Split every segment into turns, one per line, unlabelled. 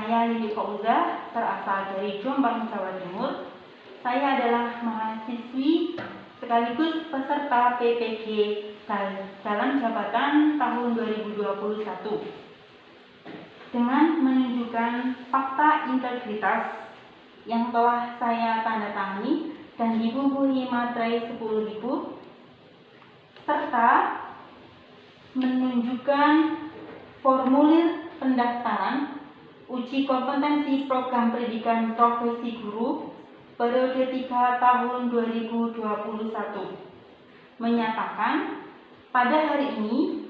saya Lili Fauza, berasal dari Jombang, Jawa Timur. Saya adalah mahasiswi sekaligus peserta PPG dalam jabatan tahun 2021. Dengan menunjukkan fakta integritas yang telah saya tanda tangani dan dibumbui materai 10.000, serta menunjukkan formulir pendaftaran uji kompetensi program pendidikan profesi guru periode 3 tahun 2021, menyatakan pada hari ini,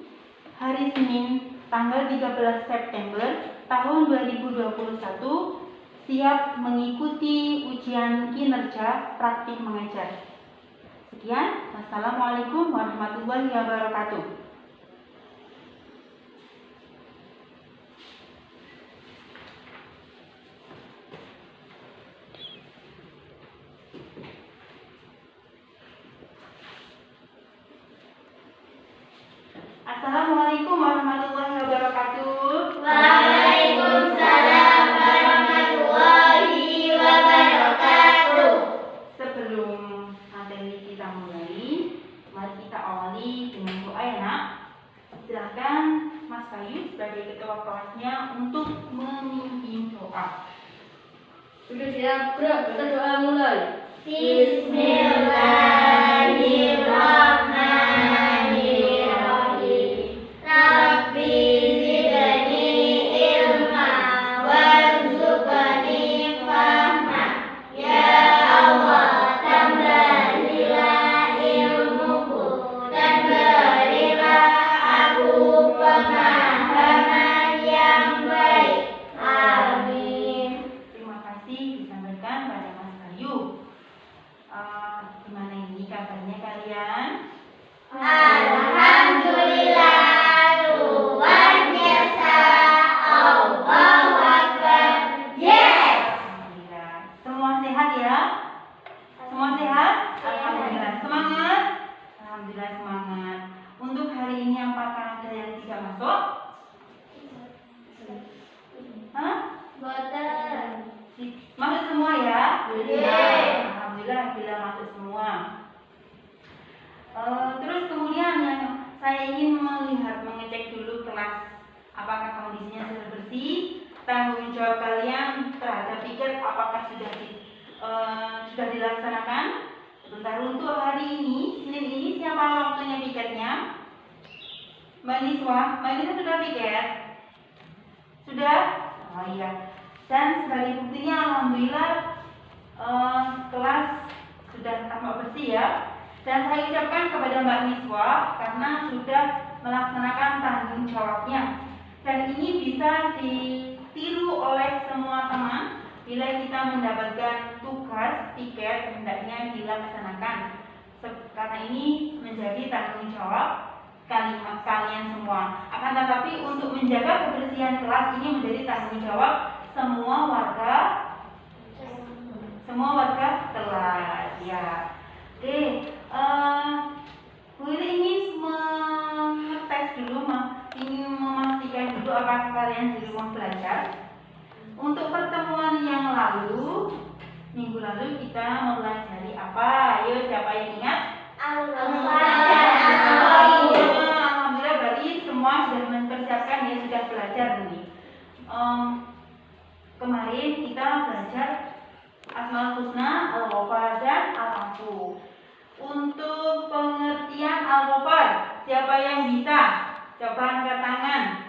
hari Senin tanggal 13 September tahun 2021, siap mengikuti ujian kinerja praktik mengajar. Sekian, wassalamualaikum warahmatullahi wabarakatuh. Assalamualaikum warahmatullahi wabarakatuh.
Waalaikumsalam warahmatullahi wabarakatuh.
Sebelum materi kita mulai, mari kita awali dengan doa ya nak. Silakan Mas Bayu sebagai ketua kelasnya untuk memimpin doa.
Sudah siap, gerak, kita doa mulai.
Bismillahirrahmanirrahim. Rabbi zidni ilma warzuqni fahma. Ya Allah, tambahlilah ilmuku dan berilah aku pemahaman yang baik. Amin.
Terima kasih disampaikan pada Mas Bayu. Gimana ini kabarnya kalian?
Alhamdulillah, luar biasa. Allahu Akbar. Yes.
Alhamdulillah. Semua sehat ya? Semua sehat? Alhamdulillah. Semangat? Alhamdulillah semangat. Untuk hari ini apakah ada yang tidak masuk? Hah?
Boten.
Masuk semua ya?
Yes.
Alhamdulillah bila masuk semua. Terus kemudian yang saya ingin mengecek dulu kelas, apakah kondisinya sudah bersih, tanggung jawab kalian terhadap piket apakah sudah dilaksanakan. Sebentar, untuk hari ini, Senin ini siapa waktunya piketnya? Mbak Niswa sudah piket? Sudah? Oh iya. Dan sebagai buktinya alhamdulillah kelas sudah tampak bersih ya. Dan saya ucapkan kepada Mbak Niswa karena sudah melaksanakan tanggung jawabnya. Dan ini bisa ditiru oleh semua teman bila kita mendapatkan tugas piket hendaknya dilaksanakan. Karena ini menjadi tanggung jawab kalian semua. Akan tetapi untuk menjaga kebersihan kelas ini menjadi tanggung jawab semua warga kelas ya. Oke, Bu ingin mengetes dulu, ingin memastikan dulu apakah kalian di rumah belajar. Untuk pertemuan yang lalu, minggu lalu kita mempelajari apa? Ayo, siapa yang ingat? Alhamdulillah berarti semua sudah mempersiapkan ya, sudah belajar nih. Kemarin kita belajar Asmaul Husna, Al-Ghafar dan Al-Afu. Untuk pengertian Al-Ghafar, siapa yang bisa? Coba angkat tangan.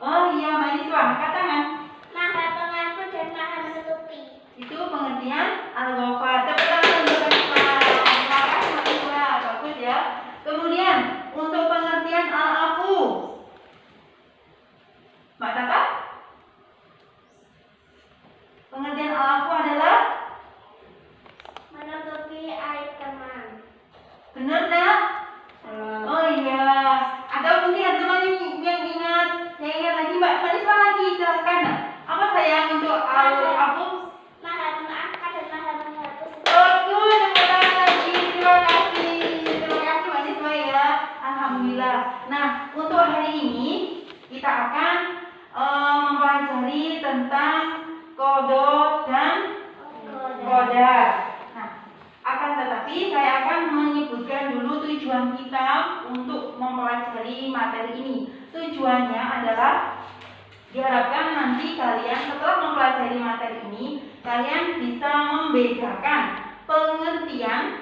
Oh iya, Mbak Niswa, angkat tangan.
Maha pengampun dan maha menutupi.
Itu pengertian Al-Ghafar. Tepuk tangan untuk Mbak Niswa. Terima kasih Mbak Niswa, bagus ya. Kemudian untuk pengertian Al-Afu, Mbak Tata? Pengertian Al-Afu adalah
Menutupi aib teman.
benar tak? Oh iya. Atau mungkin ada teman yang ingat, yang ingat lagi Mbak Niswa lagi, silahkan. Apa sayang untuk Al-Afu?
Maha memaafkan dan maha menghapus.
Bagus, tepuk tangan lagi. Terima kasih Mbak Niswa ya. Alhamdulillah. Nah, untuk hari ini kita akan mempelajari kodo, dan kodar. Nah, akan tetapi saya akan menyebutkan dulu tujuan kita untuk mempelajari materi ini. Tujuannya adalah diharapkan nanti kalian setelah mempelajari materi ini, kalian bisa membedakan pengertian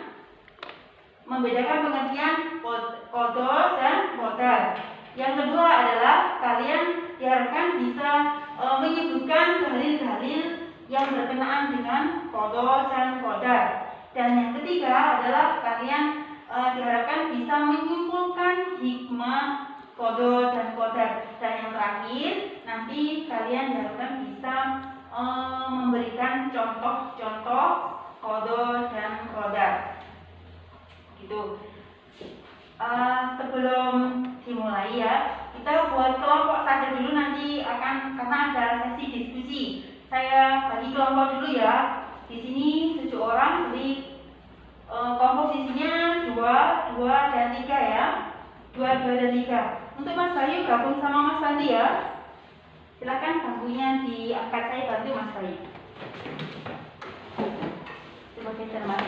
kodo dan kodar. Yang kedua adalah kalian diharapkan bisa menyebutkan dalil-dalil yang berkenaan dengan kodo dan kodar. Dan yang ketiga adalah kalian diharapkan bisa menyimpulkan hikmah kodo dan kodar. Dan yang terakhir nanti kalian diharapkan bisa memberikan contoh-contoh kodo dan kodar. Gitu. Sebelum dimulai ya, kita buat kelompok saja dulu, nanti akan karena ada sesi diskusi. Saya bagi kelompok dulu ya. Di sini 7 orang, jadi komposisinya 2 dan 3 ya. 2 dan 3. Untuk Mas Bayu gabung sama Mas Bandi ya. Silakan bangkunya diangkat, saya bantu Mas Bayu. Coba geser Mas.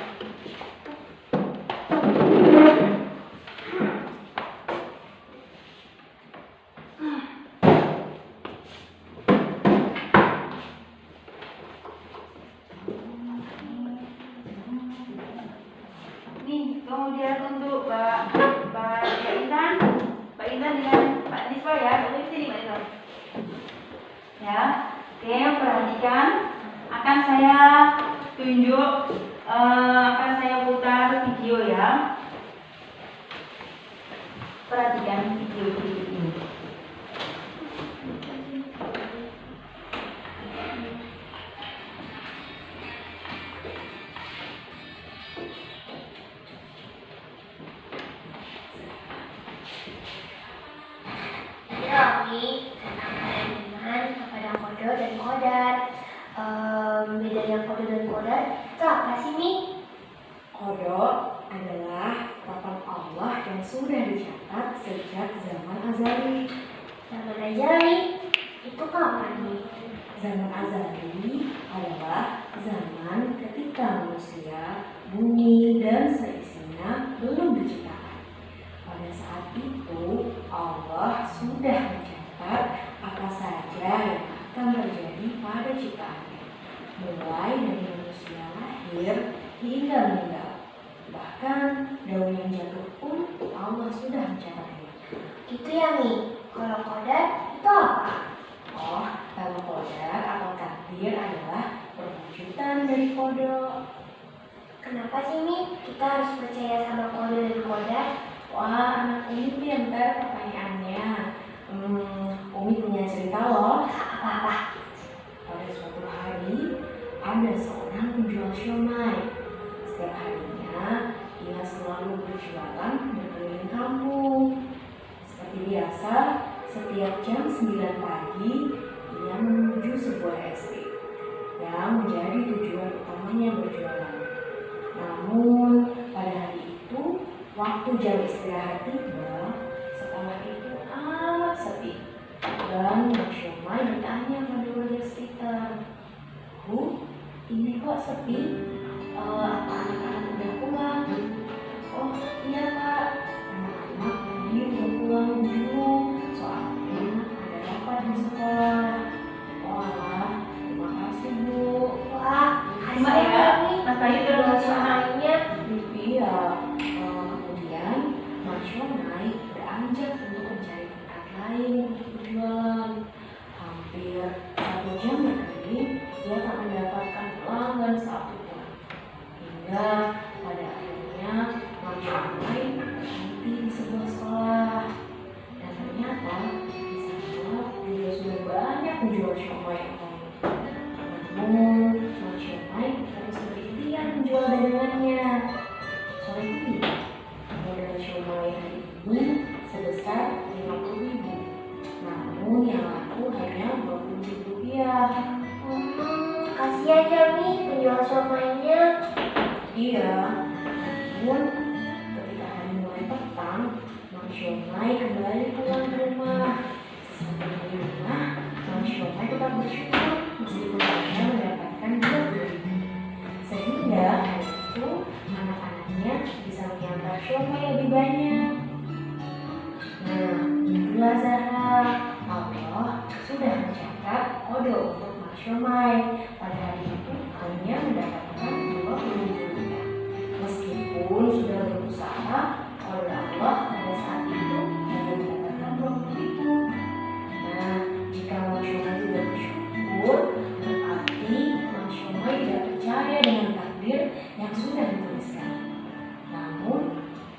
Kemudian untuk Mbak Intan dengan Pak Niswa ya, boleh sini Mbak Niswa. Ya, oke, perhatikan. Akan saya tunjuk, akan saya putar video ya. Perhatikan video berikut ini.
Tentang kepada kodo dan kodar. Bedanya kodo dan kodar itu apa sih, Mi?
Kodo adalah ucapan Allah yang sudah dicatat sejak zaman azali.
Zaman azali itu kapan, Mi?
Zaman azali adalah zaman ketika manusia, bumi, dan seisinya belum diciptakan. Pada saat itu Allah sudah mencatat apa saja yang akan terjadi pada ciptaannya, mulai dari manusia lahir hingga meninggal. Bahkan daun yang jatuh pun Allah sudah mencatatnya.
Gitu ya, Mi. Kalau kodar itu apa?
Oh, kalau kodar atau takdir adalah perwujudan dari kodo.
Kenapa sih, Mi? Kita harus percaya sama kodo dan kodar?
Wah, anak Umi pintar pertanyaannya. Umi punya cerita loh.
Apa-apa?
Pada suatu hari, ada seorang penjual siomay. Setiap harinya, ia selalu berjualan berkeliling kampung. Seperti biasa, setiap jam 9 pagi, ia menuju sebuah SD yang menjadi tujuan utamanya berjualan. Namun, pada hari itu, waktu jam istirahat tiba, sekolah itu amat sepi. Dan Mbak Syomay bertanya pada warga sekitar, "Bu, ini kok sepi? Apa anak-anak udah pulang?" "Oh iya Pak, anak-anak tadi udah pulang dulu, soalnya ada rapat di sekolah." "Oh alah, terima kasih Bu."
Wah,
Terima ya, Mas Bayu terus
soalnya.
Iya. Kemudian Mas Syomay beranjak untuk mencari tempat lain untuk berjualan. Hampir 1 jam berkeliling, dia tak mendapatkan pelanggan satupun. Hingga pada akhirnya Mas Syomay berhenti di sebuah sekolah. Dan ternyata di sana juga sudah banyak penjual siomay yang lain. Namun Mas Syomay terus berikhtiar menjual dagangannya. Sore itu modal siomay hari ini sebesar 50.000, namun yang laku hanya 20.000 rupiah.
Kasihan ya, Mi, penjual siomaynya.
Iya, namun ketika hari mulai petang, Mang Syomay kembali pulang ke rumah. Sesampai di rumah, Mang Syomay tetap bersyukur meskipun kadang siomay. Pada hari itu hanya mendapatkan 20.000 rupiah. Meskipun sudah berusaha, oleh Allah pada saat itu hanya mendapatkan 20.000. Nah, jika Mang Siomay tidak bersyukur, berarti Mang Siomay tidak percaya dengan takdir yang sudah dituliskan. Namun,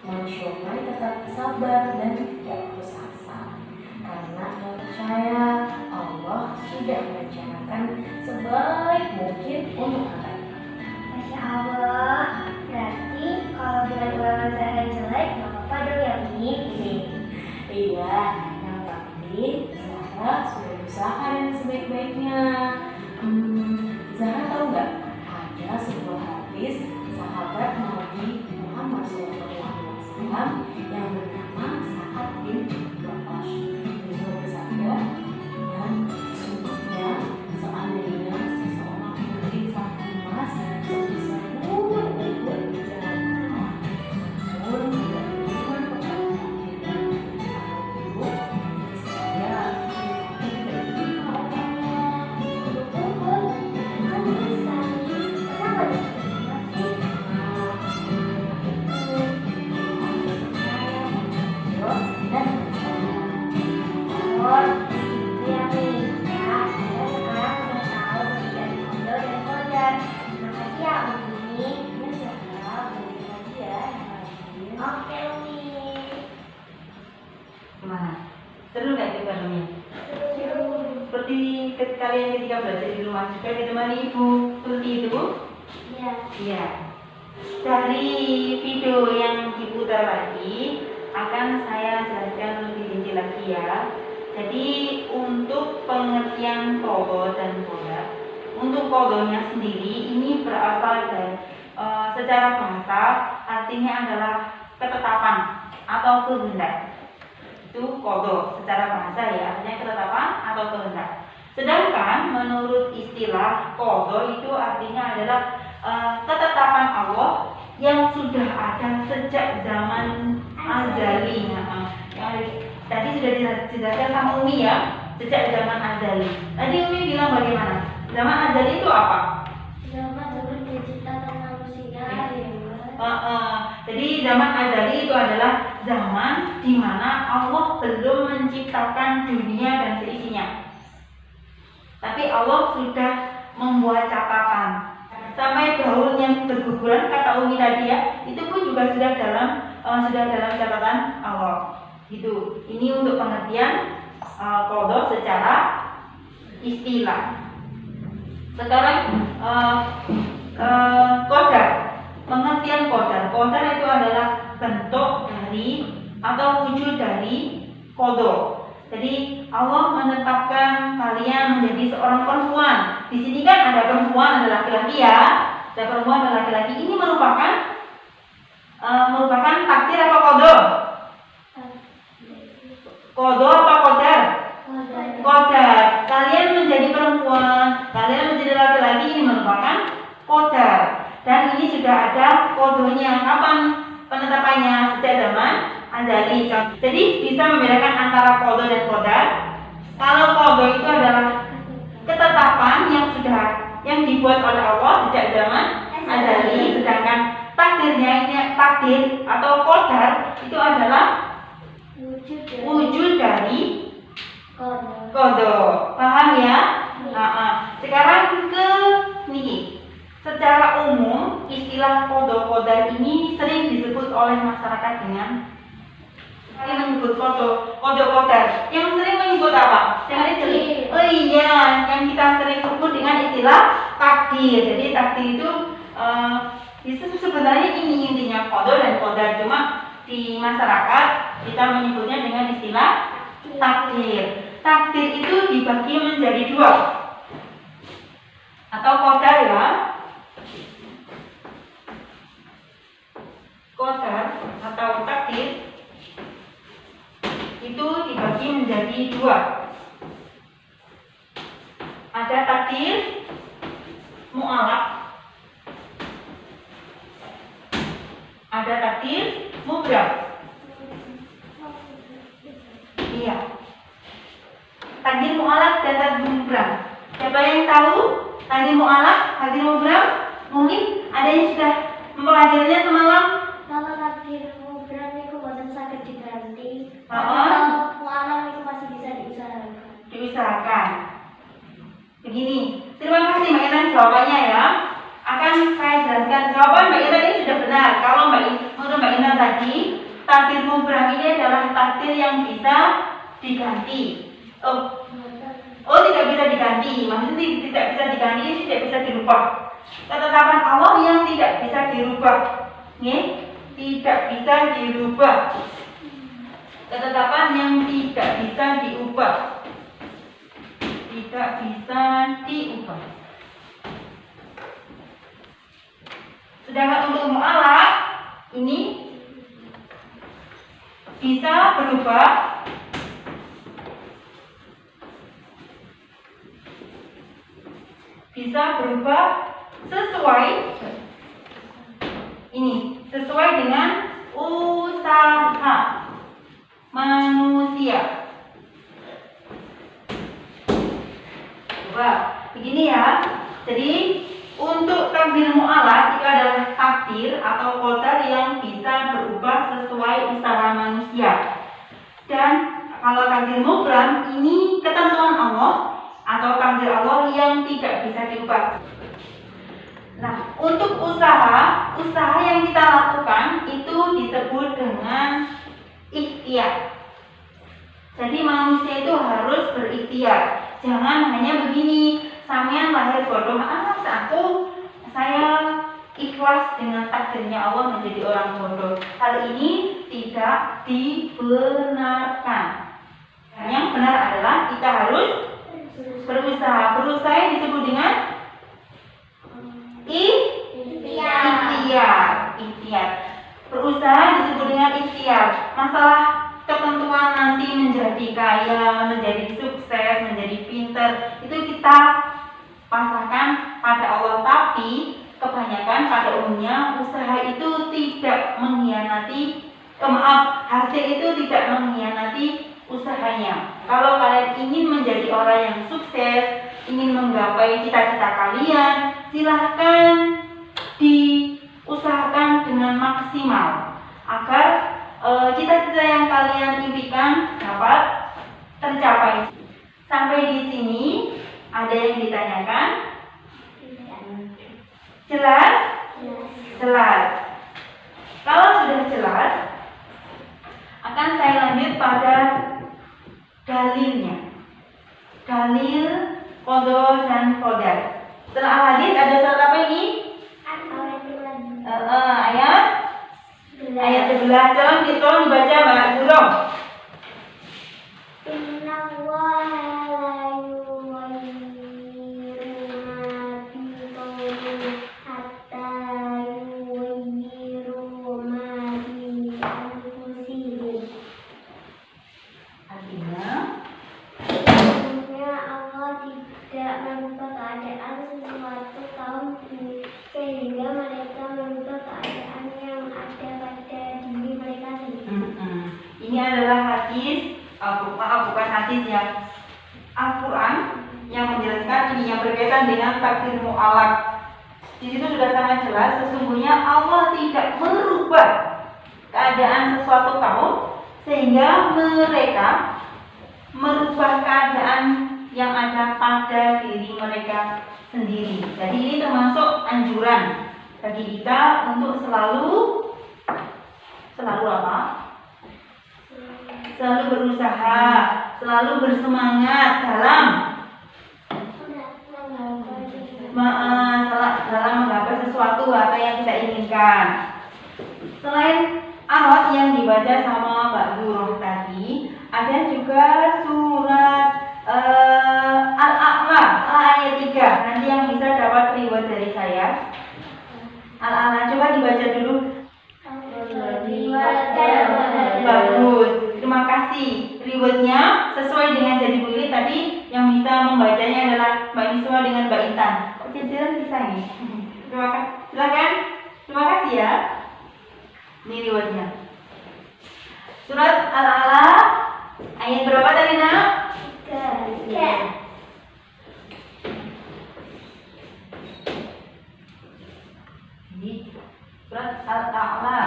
Mang Siomay tetap sabar dan tidak putus asa, karena ia percaya Allah sudah merencanakan sebaik mungkin untuk hambanya.
Masya Allah. Berarti kalau dengan ulangan saya jelek, nggak apa-apa dong ya, Mi?
Iya, yang penting Zahra sudah berusaha dengan sebaik-baiknya. Zahra tahu nggak? Ada sebuah hadis sahabat Nabi Muhammad SAW yang bernama Sa'ad bin Waqqas. Beliau bersabda, dan sesungguhnya seandainya seseorang berinfak emas sebesar Uhud di jalan Allah, namun tidak beriman kepada takdir atau buruk, saya tidak diterima oleh Allah.
Uhud, kan bisa. Masa nggak diterima sih? Oh, gitu ya, Mi. Ya, saya sekarang udah tahu perbedaan kodo dan kodar. Terima kasih ya, Umi.
Ya, Zahra, balik lagi ya.
Oke, Umi.
Gimana? Seru nggak itu filmnya? Seperti kalian ketika belajar di rumah juga ditemani ibu, seperti itu?
Iya.
Iya. Dari video yang diputar tadi akan saya jelaskan lebih rinci lagi ya. Jadi untuk pengertian kodo dan koda, untuk kodonya sendiri ini berasal dari secara bahasa artinya adalah ketetapan atau kehendak. Itu kodo secara bahasa ya, artinya ketetapan atau kehendak. Sedangkan menurut istilah kodo itu artinya adalah ketetapan Allah yang sudah ada sejak zaman azali. Tadi sudah dijelaskan sama Umi ya, sejak zaman azali. Tadi Umi bilang bagaimana? Zaman azali itu apa?
Zaman penciptaan manusia ya.
Jadi zaman azali itu adalah zaman di mana Allah belum menciptakan dunia dan seisinya. Tapi Allah sudah membuat catatan. Sampai daun yang berguguran kata Umi tadi ya, itu pun juga sudah dalam catatan Allah. Gitu. Ini untuk pengertian kodo secara istilah. Sekarang kodar. Pengertian kodar. Kodar itu adalah bentuk dari atau wujud dari kodo. Jadi Allah menetapkan kalian menjadi seorang perempuan. Di sini kan ada perempuan, ada laki-laki ya. Ada perempuan, ada laki-laki. Ini merupakan takdir apa kodo? Kodo apa kodar? Kodar. Kalian menjadi perempuan, kalian menjadi laki-laki, ini merupakan kodar. Dan ini sudah ada kodonya. Kapan penetapannya? Sejak zaman azali. Jadi bisa membedakan antara kodo dan kodar. Kalau kodo itu adalah ketetapan yang dibuat oleh Allah sejak zaman azali, sedangkan takdirnya ini takdir atau kodar itu adalah wujud dari kodo. Paham ya? Sekarang ke nih. Secara umum istilah kodo kodar ini sering disebut oleh masyarakat dengan menyebut kodo kodar. Yang sering menyebut apa? Oh iya, yang kita sering sebut dengan istilah takdir. Jadi takdir itu sebenarnya ini intinya kodo dan kodar, cuma di masyarakat kita menyebutnya dengan istilah takdir. Takdir itu dibagi menjadi dua atau kodar ya. Kodar atau takdir itu dibagi menjadi dua. Ada takdir mu'alaq, ada takdir mubram. Iya. Takdir mu'alaq dan takdir mubram. Siapa yang tahu takdir mu'alaf, takdir mubram? Mungkin ada yang sudah mempelajarinya semalam?
Kalau takdir mubram itu boten saged diganti.
Oh.
Kalau mu'alaf itu masih bisa diusahakan.
Diusahakan. Begini, terima kasih Mbak Intan jawabannya ya. Akan saya jelaskan jawaban Mbak Intan ini sudah benar. Kalau menurut Mbak Intan tadi, takdir mubram ini adalah takdir yang bisa diganti. Oh, tidak bisa diganti. Maksudnya tidak bisa diganti, tidak bisa dirubah. Ketetapan Allah yang tidak bisa dirubah. Tidak bisa dirubah. Ketetapan yang tidak bisa diubah. Tidak bisa diubah. Sedangkan untuk mu'alaf ini bisa berubah. Bisa berubah sesuai dengan usaha manusia. Coba begini ya. Jadi untuk takdir mu'alaf itu adalah takdir atau qadar yang bisa berubah sesuai usaha manusia. Dan kalau takdir mubram ini ketentuan Allah atau takdir Allah yang tidak bisa diubah. Nah, untuk usaha yang kita lakukan itu disebut dengan ikhtiar. Jadi manusia itu harus berikhtiar. Jangan hanya begini, sampean lahir bodoh, saya ikhlas dengan takdirnya Allah menjadi orang bodoh. Hal ini tidak dibenarkan. Yang benar adalah kita harus berusaha. Berusaha disebut dengan ikhtiar. Berusaha disebut dengan ikhtiar. Masalah ketentuan nanti menjadi kaya, menjadi sukses, menjadi pintar, itu kita pasrahkan pada Allah. Tapi kebanyakan pada umumnya usaha itu tidak mengkhianati, hasil itu tidak mengkhianati usahanya. Kalau kalian ingin menjadi orang yang sukses, ingin menggapai cita-cita kalian, silahkan diusahakan dengan maksimal agar cita-cita yang kalian impikan dapat tercapai. Sampai di sini ada yang ditanyakan? Jelas? Jelas. Kalau sudah jelas, akan saya lanjut pada dalilnya. Dalil, qadar dan qadar. Setelah al-hadits ada surat apa ini? Ayat 11. Tolong dibaca Mbak Gurung. Ini adalah hadis, bukan hadis ya, Al-Quran yang menjelaskan ini yang berkaitan dengan takdir mu'alaf. Di situ sudah sangat jelas, sesungguhnya Allah tidak merubah keadaan sesuatu kaum sehingga mereka merubah keadaan yang ada pada diri mereka sendiri. Jadi ini termasuk anjuran bagi kita untuk selalu apa? Selalu berusaha, selalu bersemangat dalam menggapai sesuatu apa yang kita inginkan. Selain ayat yang dibaca sama Mbak Guru tadi, ada juga surat Al-A'la ayat 3. Nanti yang bisa dapat riwayat dari saya. Al-A'la coba dibaca dulu. Bagus, terima kasih. Riwayatnya sesuai dengan jadi bulir tadi, yang bisa membacanya adalah Mbak Niswa dengan Mbak Intan. Oke, jalan bisa nih. Terima kasih. Silakan. Terima kasih ya. Ini riwayatnya. Surat Al-A'la ayat berapa tadi, Nak? 3. Surat Al-A'la.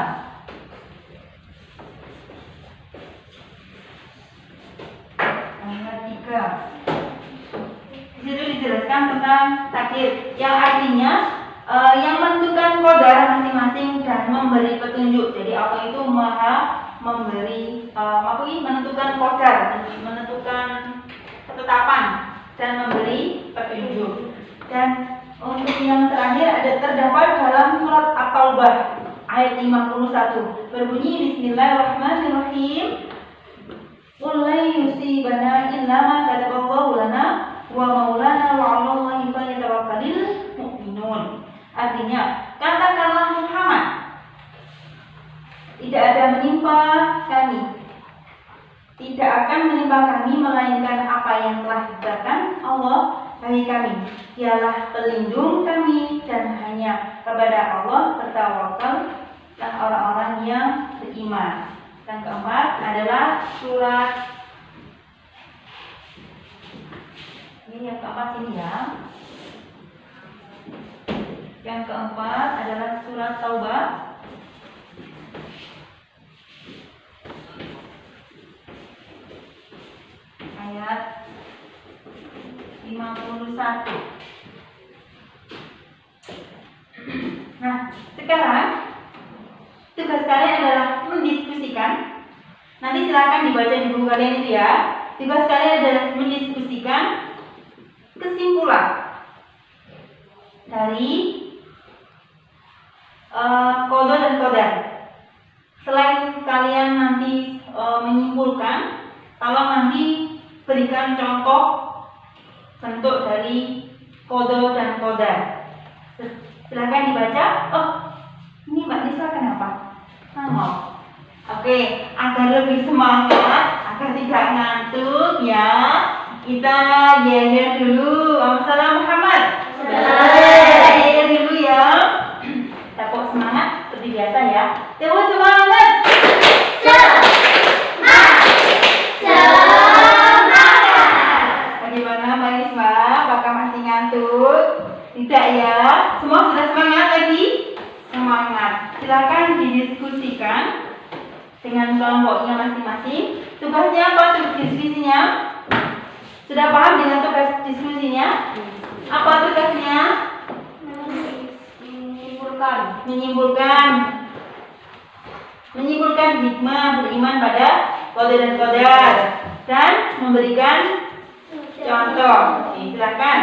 Ayat 3. Di situ dijelaskan tentang takdir, yang artinya yang menentukan qadar masing-masing dan memberi petunjuk. Jadi Allah itu maha memberi, menentukan qadar, menentukan ketetapan dan memberi petunjuk. Dan untuk yang terakhir terdapat dalam surat At-Taubah ayat 51 berbunyi Bismillahirrahmanirrahim. Qul la yusibana illa ma kataballahu lana wa maulana wa 'alallahi falyatawakkalul mu'minun. Artinya, katakanlah Muhammad, tidak ada menimpa kami, tidak akan menimpa kami melainkan apa yang telah diberikan Allah bagi kami. Dialah pelindung kami dan hanya kepada Allah bertawakallah orang-orang yang beriman. Yang keempat adalah surat, ini yang keempat sini ya. Yang keempat adalah surat Taubah ayat 51. Nah, sekarang tugas kalian adalah mendiskusikan. Nanti silakan dibaca di buku kalian itu ya. Tugas kalian adalah mendiskusikan kesimpulan dari qada dan qadar. Selain kalian nanti menyimpulkan, tolong nanti berikan contoh bentuk dari qada dan qadar. Silakan dibaca. Oh, ini Mbak Nisa kenapa? Oke, agar lebih semangat, agar tidak ngantuk ya. Kita ya dulu. Salam Muhammad. Ya dulu ya. Tepuk semangat seperti biasa ya. Tepuk semangat. Bagaimana Mbak Niswa? Apakah masih ngantuk? Tidak ya. Semua sudah semangat lagi? Semangat. Silakan didiskusikan dengan kelompoknya masing-masing. Tugasnya apa untuk diskusinya? Sudah paham dengan tugas diskusinya? Apa tugasnya? Menyimpulkan hikmah beriman pada qada dan qadar dan memberikan contoh. Oke, silakan.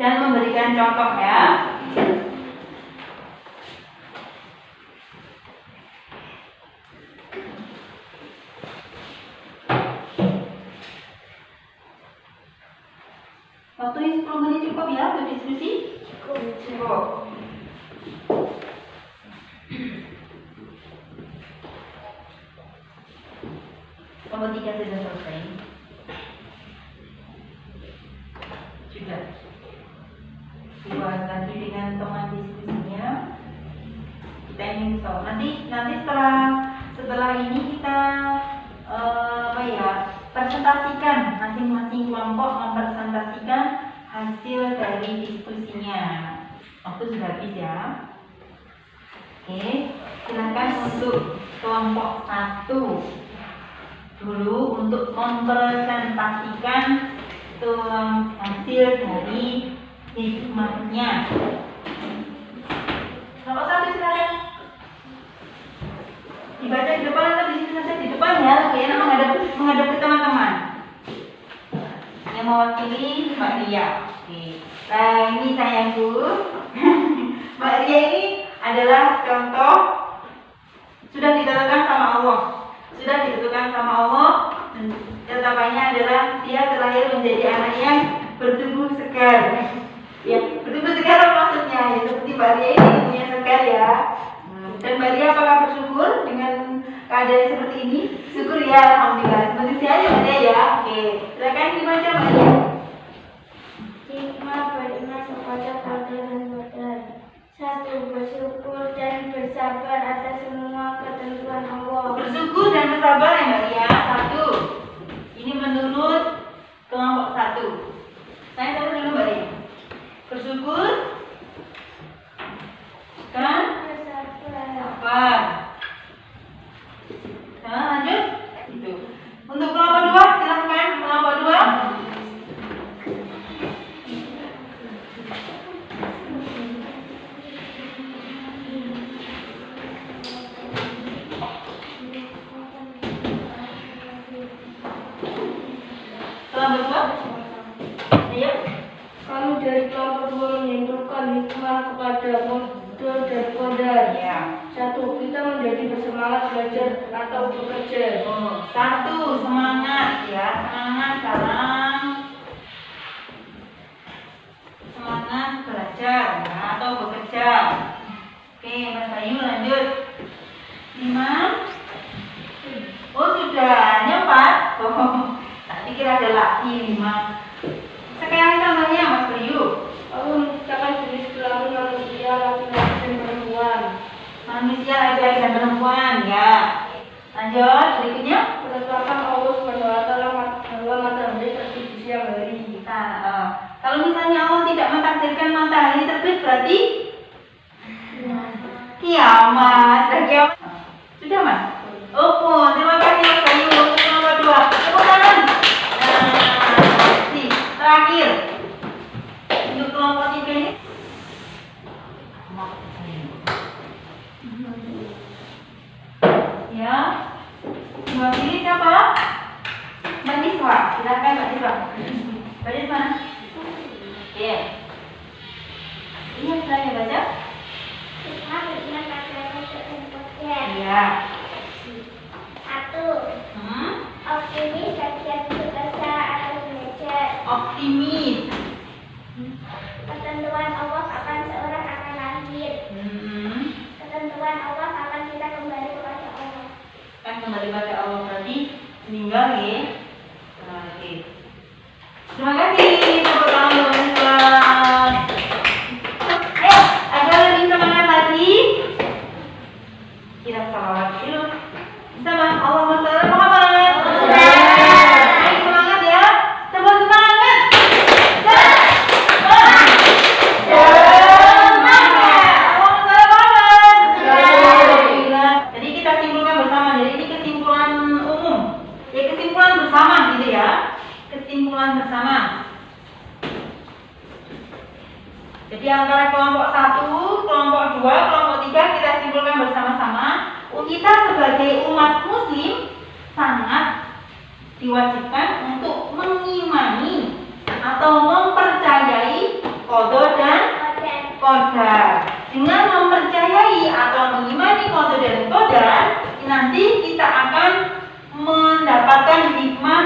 Dan memberikan contoh ya. Waktunya 10 menit cukup ya untuk diskusi? Cukup. Nomor 3 sudah selesai. Sudah. Dibahas lagi dengan teman diskusinya. Kita ingin tahu. Nanti setelah ini kita presentasikan, masing-masing kelompok mempresentasikan hasil dari diskusinya. Waktu sudah habis ya. Oke, silakan untuk kelompok 1 dulu untuk mempresentasikan hasil dari hikmahnya. Kelompok 1 silakan. Dibaca di depan atau di sini saja di depan ya, kayaknya menghadap ke teman-teman. Yang mewakili Mbak Ria. Oke. Nah, ini sayangku. Mbak Ria ini adalah contoh sudah ditentukan sama Allah. Dan tetapannya adalah dia terlahir menjadi anak yang bertubuh segar. Ya, bertubuh segar maksudnya ya seperti Mbak Ria ini punya segar ya. Dan Mbak Ria apakah bersyukur dengan keadaan seperti ini? Syukur ya, alhamdulillah. Seperti saya Mbak Ria ya. Oke, silakan dibaca Mbak Ria.
Hikmah beriman kepada qada dan qadar. 1. Bersyukur dan bersabar atas semua ketentuan Allah.
Bersyukur dan bersabar ya Mbak Ria. 1. Ini menurut kelompok 1. Saya dulu Mbak Ria. Bersyukur
kelompok 2 menyimpulkan hikmah kepada modul dan kodar.
Ya.
1. Kita menjadi bersemangat belajar atau bekerja.
1. Semangat ya, semangat dalam semangat belajar ya, atau bekerja. Oke, Mas Bayu lanjut. 5. Oh sudah, hanya 4. Oh, tak pikir ada lagi 5. Sekarang contohnya Mas Bayu.
Allah menciptakan jenis kelamin manusia laki-laki dan perempuan.
Manusia laki-laki dan perempuan ya. Lanjut, berikutnya.
Menetapkan Allah SWT bahwa matahari terbit di siang hari.
Kalau misalnya Allah tidak mentakdirkan matahari terbit berarti kiamat. Sudah kiamat. Sudah Mas? Oh, terima kasih Mas Bayu. Untuk nomor 2. Tepuk tangan. Terakhir. Untuk kelompok 3 ini. Ya. Mewakili siapa? Mbak Niswa. Silakan Mbak Niswa. Mbak Niswa. Oke. Iya, saya baca.
Kita berjalan pada modul dan kodar.
Iya.
1. Optimis bagian bekerja atau belajar.
Optimis.
Ketentuan Allah kapan seorang akan lahir. Ketentuan Allah kapan kita kembali kepada Allah.
Kan kembali pada Allah berarti meninggal ya. Oke. Terima kasih. Tepuk tangan untuk Niswa. Ayo, agar lebih semangat lagi. Kita salawat dulu. Sama Allahumma sholli ala Muhammad. Ayo semangat ya. Coba semangat. Jadi kita simpulkan bersama. Jadi ini kesimpulan umum. Ya kesimpulan bersama gitu ya. Kesimpulan bersama. Jadi antara kelompok 1, kelompok 2, kelompok 3 kita simpulkan bersama-sama. Kita sebagai umat muslim sangat diwajibkan untuk mengimani atau mempercayai qada dan qadar. Dengan mempercayai atau mengimani qada dan qadar, nanti kita akan mendapatkan hikmah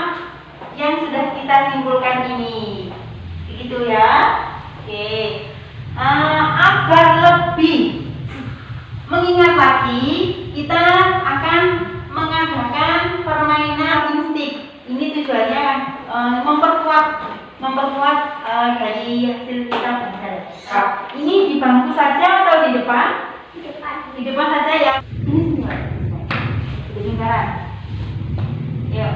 yang sudah kita simpulkan ini. Begitu ya. Oke. Agar lebih mengingat lagi, kita akan mengadakan permainan instik. Ini tujuannya memperkuat dari hasil kita belajar. Ini di bangku saja atau di depan?
Di depan.
Di depan saja ya. Ini semua. Kedengaran. Yuk.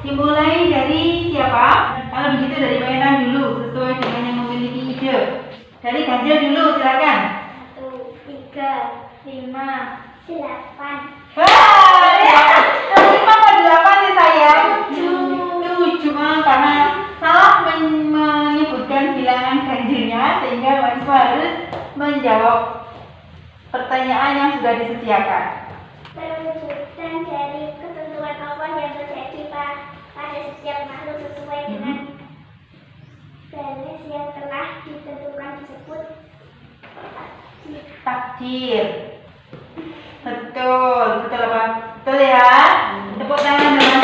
Dimulai dari siapa? Kalau begitu dari mainan dulu, sesuai dengan yang memiliki ide. Dari Ganjil dulu, silakan.
1, 3, 5, 8.
Wah, ya. 5 ke 8 ya sayang. 7 karena salah menyebutkan bilangan ganjilnya sehingga mahasiswa harus menjawab pertanyaan yang sudah disediakan.
Perwujudan dari ketentuan Allah yang terjadi pada setiap makhluk sesuai dengan garis yang telah ditentukan disebut
Takdir. Betul, betul apa? Betul ya. Tepuk tangan dengan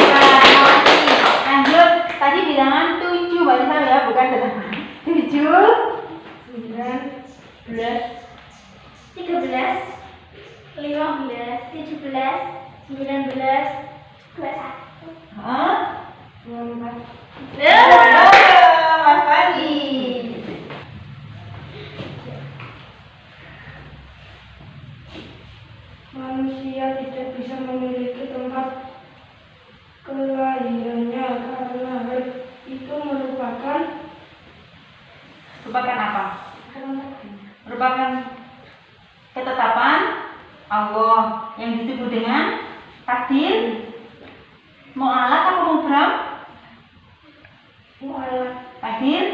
lanjut. Tadi bilangan 7 Mbak Nisa ya, bukan 8. 7, 9, 10,
13, 15, 17, 19, 21.
Hah?
24.
Mas Fadi.
Manusia tidak bisa memiliki tempat kelahirannya karena hal itu merupakan
apa? Merupakan ketetapan Allah yang disebut dengan takdir. Mu'alaq apa mubram? Takdir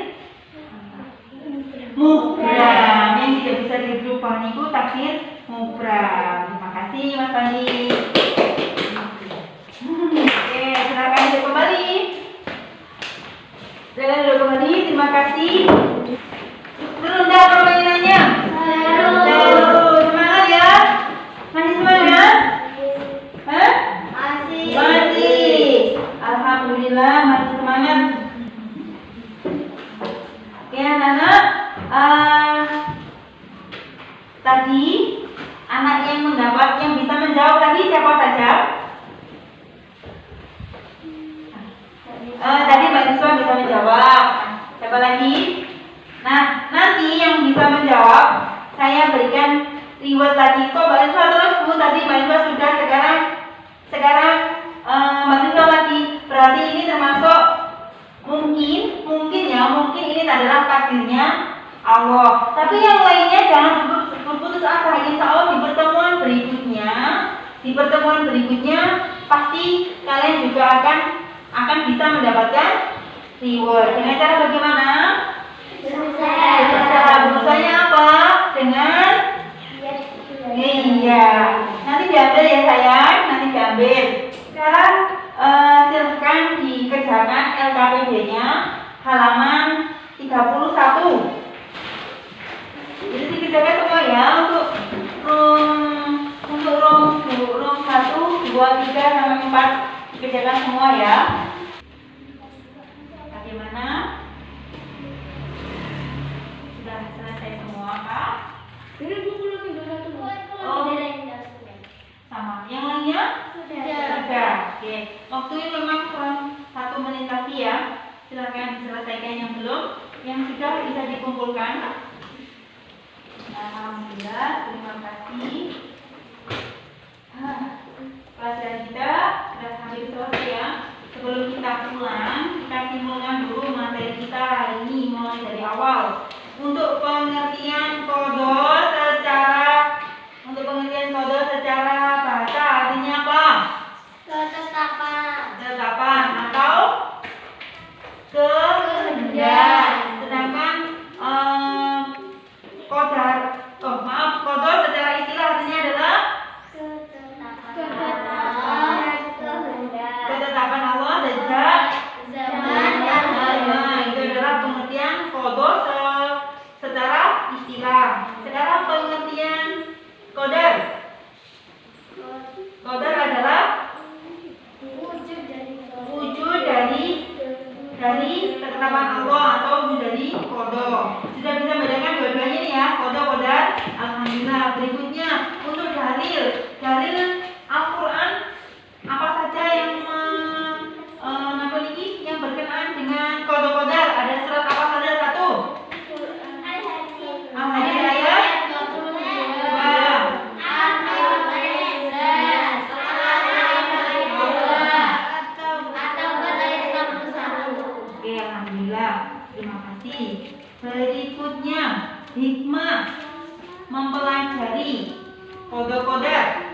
mubram yang tidak bisa dirubah niku takdir mubram. Terima kasih Mas Fandi. Oke, silakan duduk kembali. Silakan duduk kembali. Terima kasih. Oke, anak-anak. Tadi anak yang bisa menjawab tadi siapa saja? Tadi Mbak Niswa bisa menjawab. Siapa lagi? Nah, nanti yang bisa menjawab saya berikan reward lagi. Kok Mbak Niswa terus Bu? Tadi Mbak Niswa sudah, sekarang Mbak Niswa lagi. Berarti ini termasuk mungkin ini adalah takdirnya Allah. Tapi yang lainnya jangan berputus asa. Insya Allah di pertemuan berikutnya pasti kalian juga akan bisa mendapatkan reward. Dengan cara bagaimana? Berusahanya apa? Dengan iya. Nanti diambil ya sayang, nanti diambil. Sekarang silahkan dikerjakan LKPD-nya halaman 31. Jadi dikerjakan semua ya untuk room 1, 2, 3 sampai 4 dikerjakan semua ya. Bagaimana? Sudah selesai semua Kak? Sama. Yang lainnya? Sudah. Oke. Waktunya memang kurang 1 menit lagi ya. Silakan diselesaikan yang belum. Yang sudah bisa dikumpulkan. Alhamdulillah, terima kasih. Pelajaran kita sudah hampir selesai ya. Sebelum kita pulang, kita simpulkan dulu materi kita hari ini mulai dari awal. Untuk pengertian kodok secara bahasa artinya apa? Ketetapan atau kehendak. Sedangkan kodok secara istilah artinya adalah ketetapan Allah sejak zaman. Itu adalah pengertian kodok secara istilah. Sekarang pengertian qadar. Qadar adalah wujud dari ketetapan Allah atau wujud dari kodok. Sudah bisa membedakan dua-duanya nih ya, kodok, qadar. Alhamdulillah. Berikutnya untuk dalil Al-Quran, apa saja yang yang berkenaan dengan kodok qadar? Ada surat apa saja? Satu, Al-Hadid ayat 2. Oke, alhamdulillah. Terima kasih. Berikutnya hikmah mempelajari kodok qadar.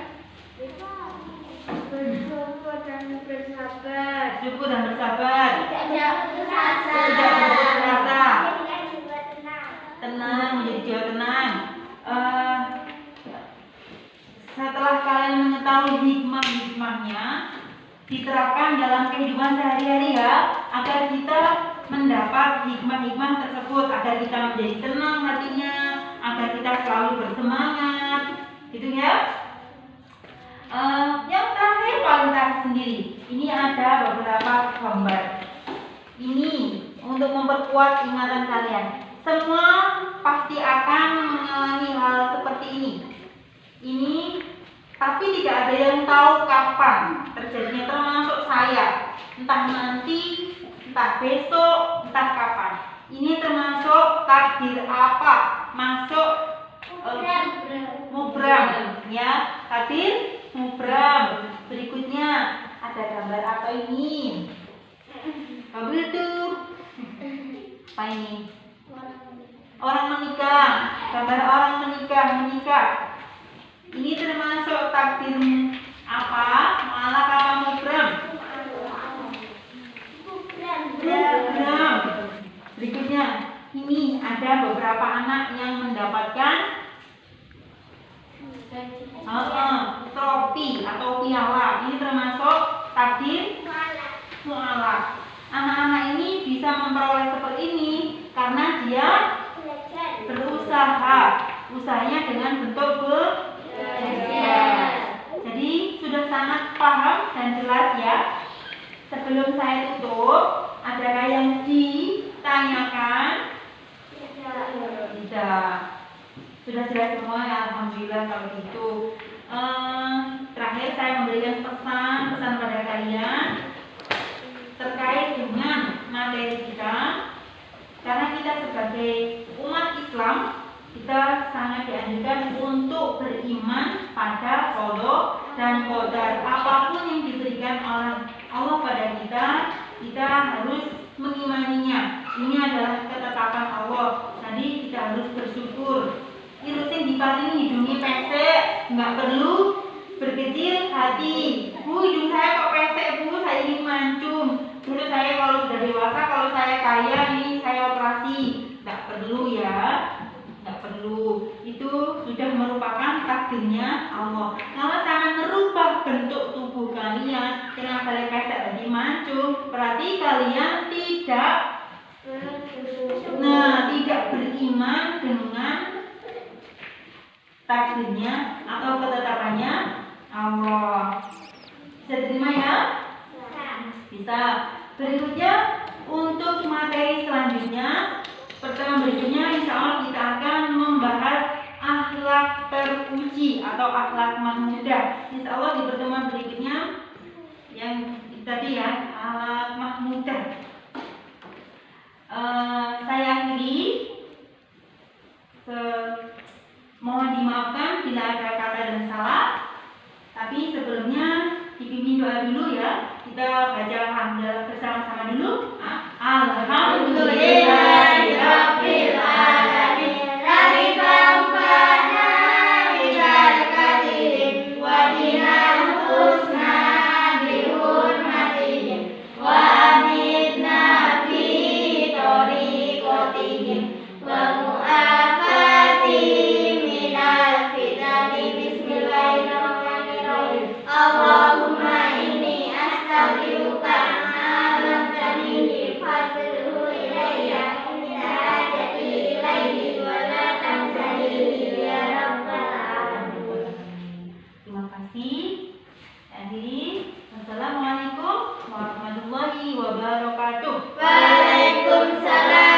Syukur dan bersabar. Tidak putus asa. Tenang, menjadi jiwa tenang. Setelah kalian mengetahui hikmah-hikmahnya, diterapkan dalam kehidupan sehari-hari ya, agar kita mendapat hikmah-hikmah tersebut, agar kita menjadi tenang hatinya, agar kita selalu bersemangat, gitu ya. Yang terakhir kualitas sendiri. Ini ada beberapa gambar. Ini untuk memperkuat ingatan kalian. Semua pasti akan mengalami hal seperti ini. Tapi tidak ada yang tahu kapan terjadinya, termasuk saya. Entah nanti, entah besok, entah kapan. Ini termasuk takdir apa? Masuk mubram ya, takdir mubram. Berikutnya ada gambar apa ini? Kabel tuh. Apa ini? Orang menikah. Gambar orang menikah. Ini termasuk takdir apa? Mu'allaq apa mubram? Mubram. Berikutnya, ini ada beberapa anak yang mendapatkan trofi atau piala. Ini termasuk takdir mu'allaq. Anak-anak ini bisa memperoleh seperti ini karena dia berusaha. Usahanya dengan bentuk belajar. Jadi sudah sangat paham dan jelas ya. Sebelum saya tutup, adakah yang ditanyakan? Sudah jelas semua ya, alhamdulillah kalau gitu. Terakhir saya memberikan pesan pada kalian terkait dengan materi kita. Karena kita sebagai umat Islam, kita sangat dianjurkan untuk beriman pada qada dan qadar. Apapun yang diberikan oleh Allah pada kita, kita harus mengimaninya. Ini adalah ketetapan Allah. Jadi kita harus bersyukur. Irusin diparingi hidungnya pesek, nggak perlu berkecil hati. Bu, hidung saya kok pesek, Bu, saya ingin mancung. Dulu saya kalau sudah dewasa, kalau saya kaya, ini saya operasi. Nggak perlu ya, nggak perlu. Itu sudah merupakan takdirnya Allah. Kalau sangat merubah bentuk tubuh kalian, dengan kalian pesek tadi mancung, berarti kalian tidak beriman dengan takdirnya atau ketetapannya Allah. Bisa terima ya? Bisa. Berikutnya untuk materi selanjutnya, pertemuan berikutnya insya Allah kita akan membahas akhlak teruji atau akhlak mahmudah. Insya Allah di pertemuan berikutnya yang tadi ya, akhlak mahmudah. Saya akhiri. Mohon dimaafkan bila ada kata dan salah. Tapi sebelumnya dipimpin doa dulu ya. Kita baca alhamdulillah bersama-sama dulu. Alhamdulillahirabbil alamin.
Allahumma inni astaghfiruka ma lam tanini fadluhu ilayya inna hajati ilayhi wa la tansani ya rabbal alamin.
Terima kasih. Jadi, assalamualaikum warahmatullahi wabarakatuh.
Waalaikumsalam.